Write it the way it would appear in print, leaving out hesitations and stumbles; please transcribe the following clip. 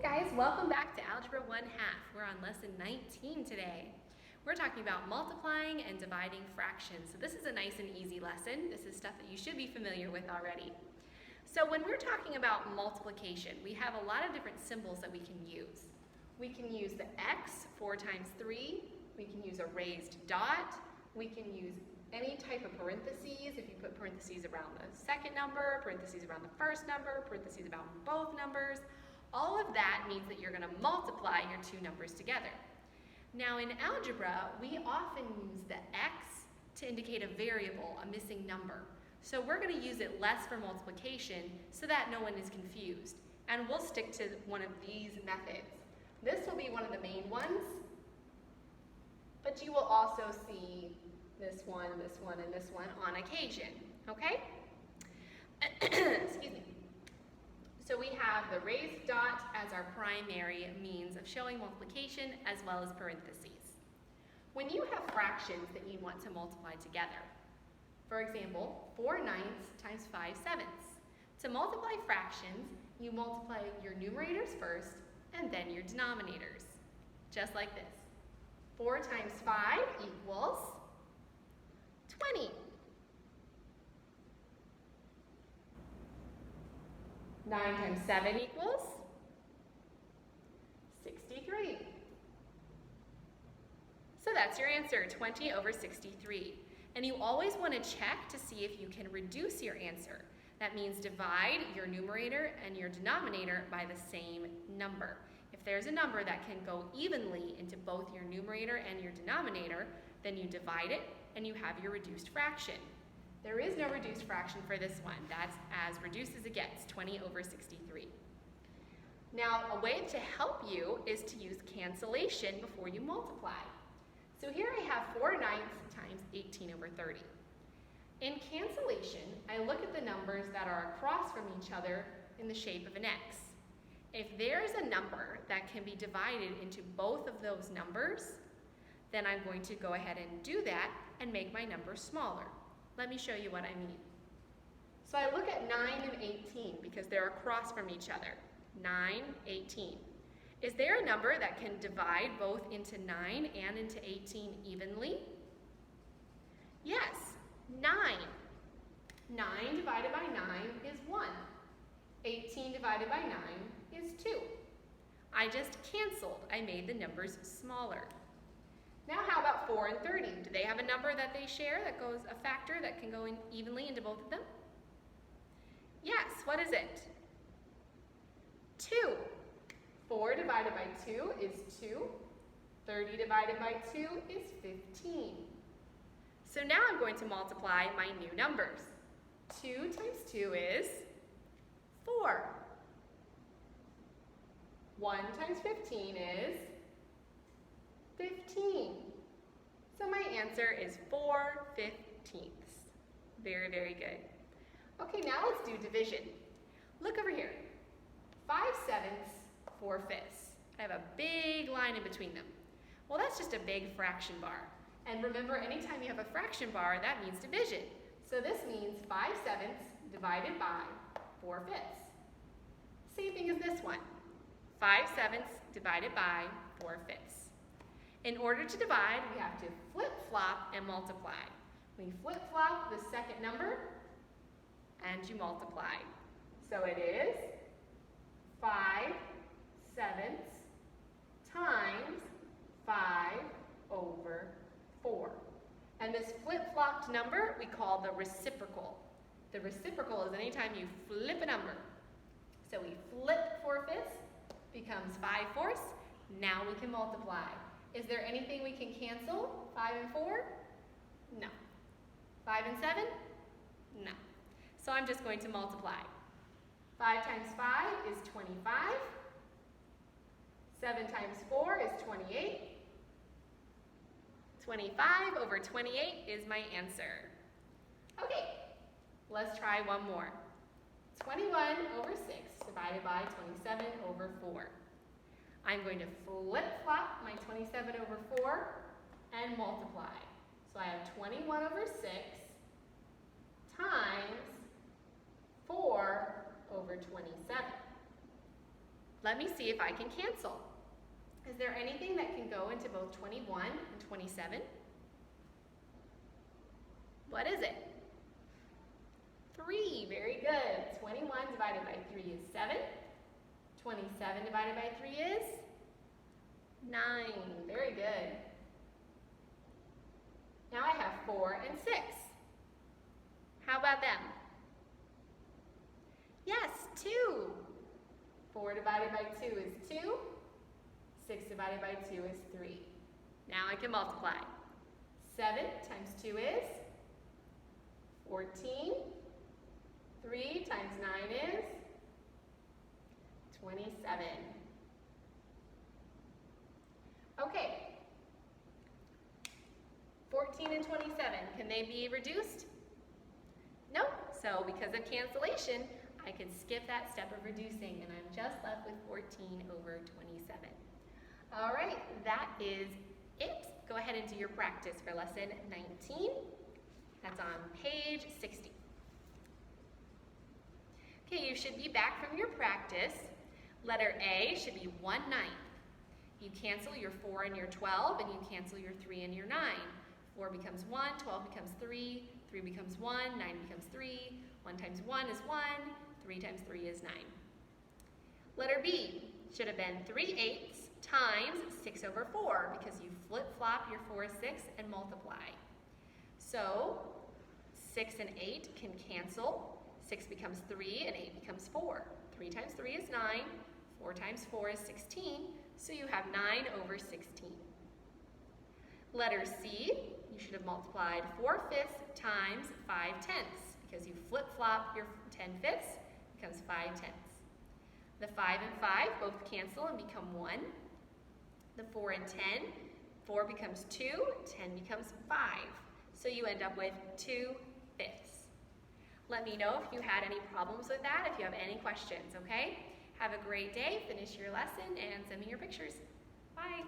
guys, welcome back to Algebra 1/2. We're on lesson 19 today. We're talking about multiplying and dividing fractions. So this is a nice and easy lesson. This is stuff that you should be familiar with already. So when we're talking about multiplication, we have a lot of different symbols that we can use. We can use the x, 4 times 3. We can use a raised dot. We can use any type of parentheses. If you put parentheses around the second number, parentheses around the first number, parentheses around both numbers, all of that means that you're going to multiply your two numbers together. Now in algebra, we often use the x to indicate a variable, a missing number. So we're going to use it less for multiplication so that no one is confused. And we'll stick to one of these methods. This will be one of the main ones, but you will also see this one, and this one on occasion, okay? Excuse me. So we have the raised dot as our primary means of showing multiplication as well as parentheses. When you have fractions that you want to multiply together, for example, 4 ninths times 5 sevenths. To multiply fractions, you multiply your numerators first and then your denominators, just like this. 4 times 5 equals 20. 9 times 7 equals 63. So that's your answer, 20 over 63. And you always want to check to see if you can reduce your answer. That means divide your numerator and your denominator by the same number. If there's a number that can go evenly into both your numerator and your denominator, then you divide it and you have your reduced fraction. There is no reduced fraction for this one. That's as reduced as it gets, 20 over 63. Now, a way to help you is to use cancellation before you multiply. So here I have 4 ninths times 18 over 30. In cancellation, I look at the numbers that are across from each other in the shape of an X. If there's a number that can be divided into both of those numbers, then I'm going to go ahead and do that and make my number smaller. Let me show you what I mean. So I look at 9 and 18 because they're across from each other. 9, 18. Is there a number that can divide both into 9 and into 18 evenly? Yes, 9. 9 divided by 9 is 1. 18 divided by 9 is 2. I just canceled. I made the numbers smaller. Now how about 4 and 30? Do they have a number that they share that goes, a factor that can go in evenly into both of them? Yes, what is it? 2. 4 divided by 2 is 2. 30 divided by 2 is 15. So now I'm going to multiply my new numbers. 2 times 2 is 4. 1 times 15 is 15. So my answer is 4/15. Very, very good. Okay, now let's do division. Look over here. 5 sevenths, 4 fifths. I have a big line in between them. Well, that's just a big fraction bar. And remember, anytime you have a fraction bar, that means division. So this means 5 sevenths divided by 4 fifths. Same thing as this one. 5 sevenths divided by 4 fifths. In order to divide, we have to flip-flop and multiply. We flip-flop the second number, and you multiply. So it is 5 sevenths times 5 over 4. And this flip-flopped number we call the reciprocal. The reciprocal is anytime you flip a number. So we flip 4 fifths, becomes 5 fourths. Now we can multiply. Is there anything we can cancel? 5 and 4? No. 5 and 7? No. So I'm just going to multiply. 5 times 5 is 25. 7 times 4 is 28. 25 over 28 is my answer. Okay, let's try one more. 21 over 6 divided by 27 over 4. I'm going to flip-flop my 27 over 4 and multiply. So I have 21 over 6 times 4 over 27. Let me see if I can cancel. Is there anything that can go into both 21 and 27? What is it? 3, very good. 21 divided by 3 is 7. 27 divided by 3 is 9, very good. Now I have 4 and 6. How about them? Yes, 2. 4 divided by 2 is 2. 6 divided by 2 is 3. Now I can multiply. 7 times 2 is 14. 3 times 9 is 27. Okay. 14 and 27, can they be reduced? Nope. So because of cancellation, I can skip that step of reducing, and I'm just left with 14 over 27. All right, that is it. Go ahead and do your practice for lesson 19. That's on page 60. Okay, you should be back from your practice. Letter A should be 1/9. You cancel your 4 and your 12, and you cancel your 3 and your 9. 4 becomes 1, 12 becomes 3, 3 becomes 1, 9 becomes 3, 1 times 1 is 1, 3 times 3 is 9. Letter B should have been 3/8 times 6 over 4, because you flip-flop your 4, 6, and multiply. So 6 and 8 can cancel. 6 becomes 3 and 8 becomes 4. 3 times 3 is 9, 4 times 4 is 16, so you have 9 over 16. Letter C, you should have multiplied 4/5 times 5/10, because you flip-flop your 10/5, becomes 5/10. The 5 and 5 both cancel and become 1. The 4 and 10, 4 becomes 2, 10 becomes 5. So you end up with 2/5. Let me know if you had any problems with that, if you have any questions, okay? Have a great day, finish your lesson, and send me your pictures. Bye.